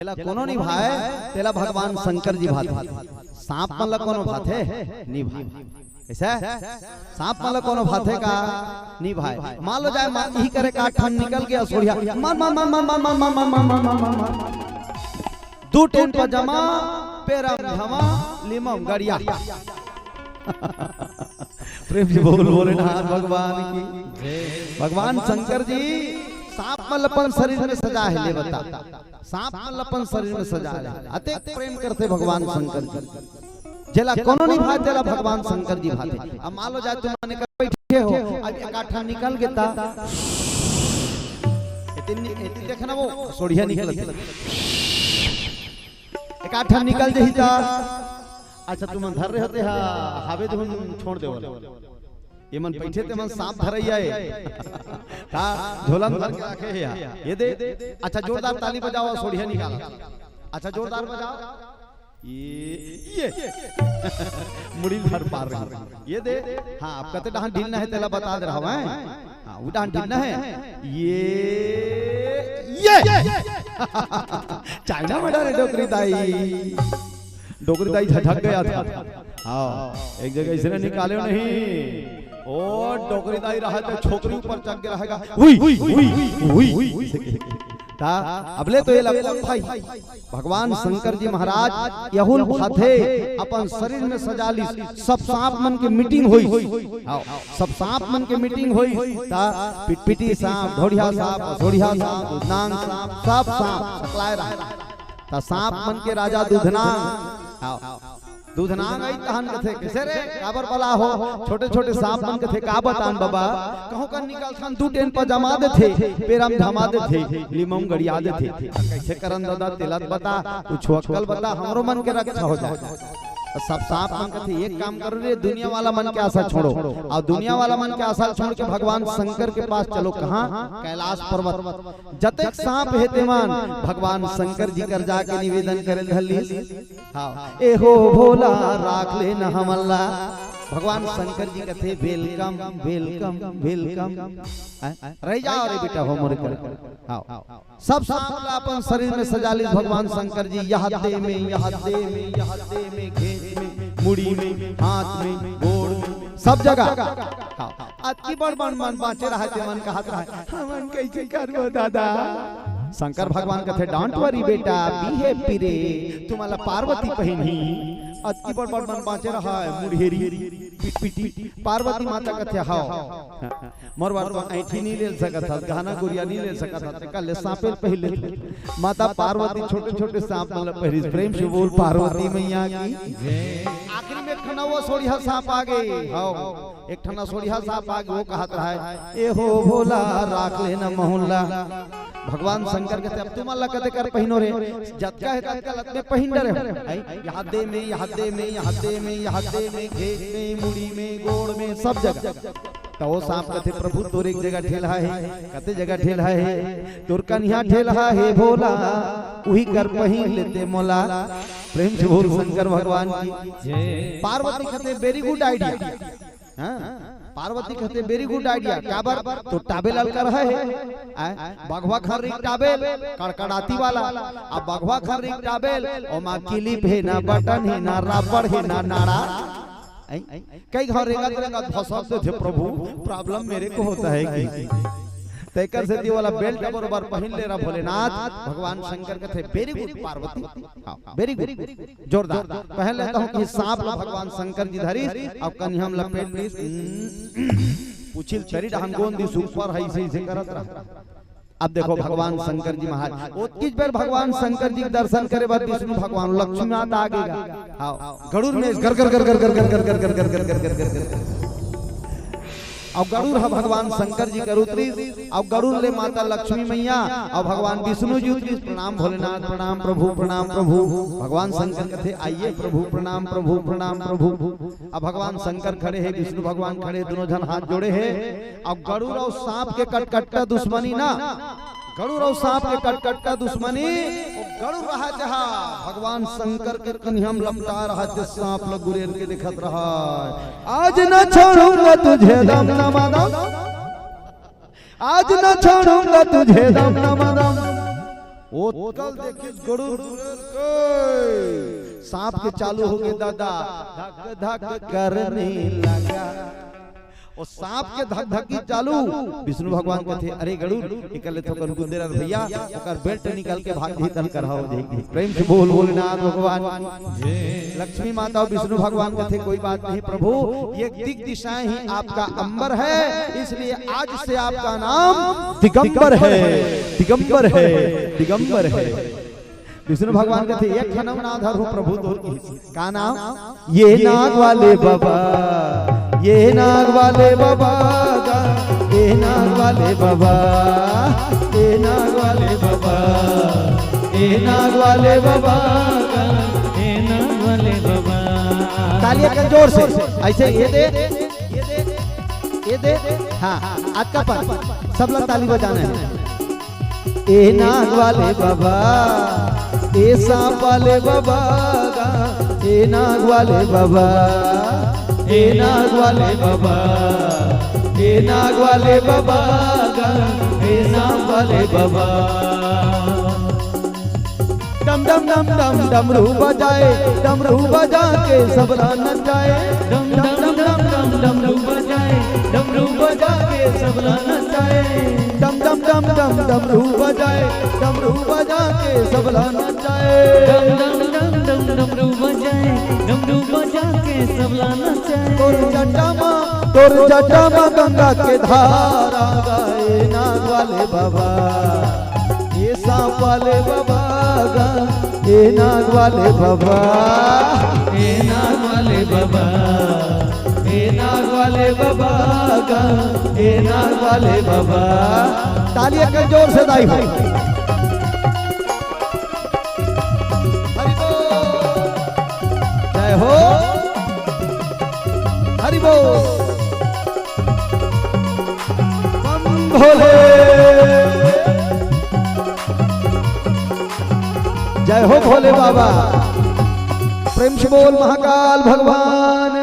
तेला कोनो नहीं भाई, तेला भगवान शंकर जी भाते। सांप मतलब कोनो भाते नहीं भाई, ऐसा सांप मतलब कोनो भाते का नहीं भाई। मान लो जाए यही करे काट ठन निकल गया सोड़िया मार मार मार मार मार मार मार मार मार मार मार मार दू टेन पजामा पेरा धमा लिमम गड़िया। प्रेम से बोल बोले ना भगवान की। भगवान शंकर जी सांप मल्लपन शरीर में सजा है, ले बता सांप मल्लपन शरीर में सजा है। अति प्रेम करते भगवान शंकर जी। जेला कोनो नहीं भाते, तेला भगवान शंकर जी भाते। अब मान लो जाए तुम माने कर बैठे हो, अब एक आठा निकल गया इतनी देखना वो सोड़िया निकलती, एक आठा निकल जही था। अच्छा तुम धर रहे होते हा हावे तुम छोड़ दे ये मन बैठे ते मन सांप धरैया है ता झोलन भर के रखे है ये दे। अच्छा जोरदार ताली बजाओ, सोड़िया निकालो। अच्छा जोरदार बजाओ, ये मुड़ी भर पार रही ये दे। हाँ आप कहते डहान ढीलना है, तेला बता दे रहा हूं। हाँ वो डहान ढीलना है ये चाइना में डाले डोकरी दाई झटक गया था। हाँ एक जगह इसने निकाले नहीं, ओ डोकरी दाई रहा तो छोकरी ऊपर चढ़ के रहेगा हुई हुई हुई हुई ता। अबले तो ये लगता भाई भगवान शंकर जी महाराज यहुल भाथे अपन शरीर में सजा ली। सब सांप मन के मीटिंग हुई, सब सांप मन के मीटिंग हुई ता। पिटपिटी सांप, ढोढ़िया सांप, सोढ़िया सांप, दूधनांग सांप, सब सांप सकलाए रहा ता। सांप मन के राजा दूधनांग, दूधनांग आई तहन कथे कैसे रे काबर बला हो। छोटे छोटे सांप मन कथे का बतान बाबा कहूं का निकाल खान दू टेन पजामा दे थे, पेराम धमा दे थे, लिमम गड़िया दे थे। कैसे करन दादा तिलत बता, कुछ अक्कल बता, हमरो मन के रक्षा हो जाए। सब सांप मन कथे एक काम कर रे, दुनिया वाला मन के आशा छोड़ो और दुनिया वाला मन के आशा छोड़ के भगवान शंकर के पास चलो। कहां? कैलाश पर्वत। जतेक सांप है तेमान भगवान शंकर जी कर जाके निवेदन करे धली। हाँ ए हो भोला राख ले न हमला। भगवान शंकर जी कहते वेलकम वेलकम वेलकम, रह जाओ रे बेटा हो मोरे कर। हाँ सब सांप अपन शरीर में सजा ली भगवान शंकर जी। यहाँ दे में, यहाँ दे में, यहाँ दे में, घेत में, मुड़ी में, हाथ में, गोड़ में, सब जगह। हाँ आज की बड़ बड़ मन बाँचे रहा थे, मन कहत रहा मन कैसे करबो दादा। शंकर भगवान कहते डोंट वरी बेटा, बिहेव पिरे, तुम्हारा पार्वती पहनी। अति बड़ बड़ मन बाँचे रहा है, मुड़ेरी पिटी पार्वती माता कहते हां मोर बार ऐठी नहीं ले सकत था, गहना गुड़िया नहीं ले सकत था, कल सांपेल पहले माता पार्वती छोटे छोटे सांप मतलब पहली। प्रेम से बोल पार्वती मैया की जय। आखिरी में खना वो सोड़िया सांप आ गए। हां एक ठना सोड़िया सांप आ गए, वो कहत रहा है ए हो भोला राख लेना मोहल्ला। भगवान शंकर कहते अब तुम अल्लाह कहते कर पहिनो रे, जतका है ततका लत में पहिन रे। यहाँ दे में, यहाँ दे में, यहाँ दे में, यहाँ दे में, घेत में, मुड़ी में, गोड़ में, सब जगह। तो वो सांप कहते प्रभु तोर एक जगह ठेला है, कहते जगह ठेला है तोर कन्या ठेला है भोला, वही कर पहिन लेते मोला। प्रेम से बोल शंकर भगवान की जय। पार्वती कहते वेरी गुड आइडिया। पार्वती कहते वेरी गुड आइडिया। क्या बार तो टाबेल अलकर है बघवा खर रिक टाबेल कड़कड़ाती वाला। अब बघवा खर रिक टाबेल ओ मां क्लिप है ना, बटन है ना, रबड़ है ना, नाड़ा। कई घर रेगत रेगत फंसते थे प्रभु, प्रॉब्लम मेरे को होता है कि तैकर से दी वाला बेल्ट बरोबर पहन ले रहा भोलेनाथ। भगवान शंकर कहते very good Parvati, very good जोरदार पहन लेता हूं कि सांप ला भगवान शंकर जी धरी अब कन्या हम लपेट प्लीज पूछिल शरीर हम गोंद दी सुपर है से करत रहा। अब देखो भगवान शंकर जी महाराज ओतकीज बेर भगवान शंकर जी के दर्शन करे बाद विष्णु भगवान लक्ष्मी माता आगेगा। हां गरुड़ में घर घर घर घर घर घर घर घर घर घर घर घर घर अब गरुड़ है भगवान शंकर जी का उतरी। अब गरुड़ ले माता लक्ष्मी मैया और भगवान विष्णु जी उतरी। प्रणाम भोलेनाथ, प्रणाम प्रभु, प्रणाम प्रभु। भगवान शंकर कहते आइए प्रभु, प्रणाम प्रभु, प्रणाम प्रभु। अब भगवान शंकर खड़े हैं, विष्णु भगवान खड़े, दोनों जन हाथ जोड़े हैं। अब गरुड़ और सांप के कटकट्टा दुश्मनी ना, गरुड़ और सांप के कटकट्टा दुश्मनी। गरुड़ रहा जहा भगवान शंकर के कन्हम लपटा रहा, सांप लग गुरेर के दिखत रहा। आज न छोड़ूंगा तुझे दम नमदम, आज न छोड़ूंगा तुझे दम नमदम। ओ कल देखिस गरुड़ सांप के चालू हो गए दादा धक धक करने लगा और सांप के धक धकी चालू विष्णु भगवान कहते अरे गरुड़ निकल तो कर गुंदेरा भैया ओकर बेल्ट निकाल के भाग भीतर कराओ देखी प्रेम से बोल भोलेनाथ भगवान लक्ष्मी माता और विष्णु भगवान कहते कोई बात नहीं प्रभु ये दिग दिशाएं ही आपका अंबर है इसलिए आज से आपका नाम दिगंबर है दिगंबर है दिगंबर है विष्णु भगवान कहते एक खनम ना धर हो प्रभु तो का नाम ये नाग वाले बाबा ये नाग वाले बाबा ये नाग वाले बाबा ये नाग वाले बाबा ये नाग वाले बाबा ये नाग वाले बाबा तालियां कर जोर से ऐसे ये दे हाँ आज का पर सब लोग ताली बजाना है ये नाग वाले बाबा ये सांप वाले बाबा ये नाग वाले बाबा ये नाग वाले बाबा ये नाग वाले बाबा ये सांप वाले बाबा डम डम डम डम डमरू बजाए डमरू बजा के सब नचाए डम डम डम डम डम डमरू बजाए डमरू बजा के सब नचाए डम डम डम डम डमरू बजाए डमरू बजा के सब नचाए डम डम डम डम डमरू बजाए डमरू बजा के सब नचाए तोर जटामा गंगा के धारा गाए नाग वाले बाबा ये सांप वाले बाबा ये नाग वाले बाबा ये नाग वाले बाबा ये नाग वाले बाबा ये नाग वाले बाबा तालियां कर जोर से दाई भाई हरि बोल जय हो हरि बोल बम भोले जय हो भोले बाबा प्रेम से बोल महाकाल भगवान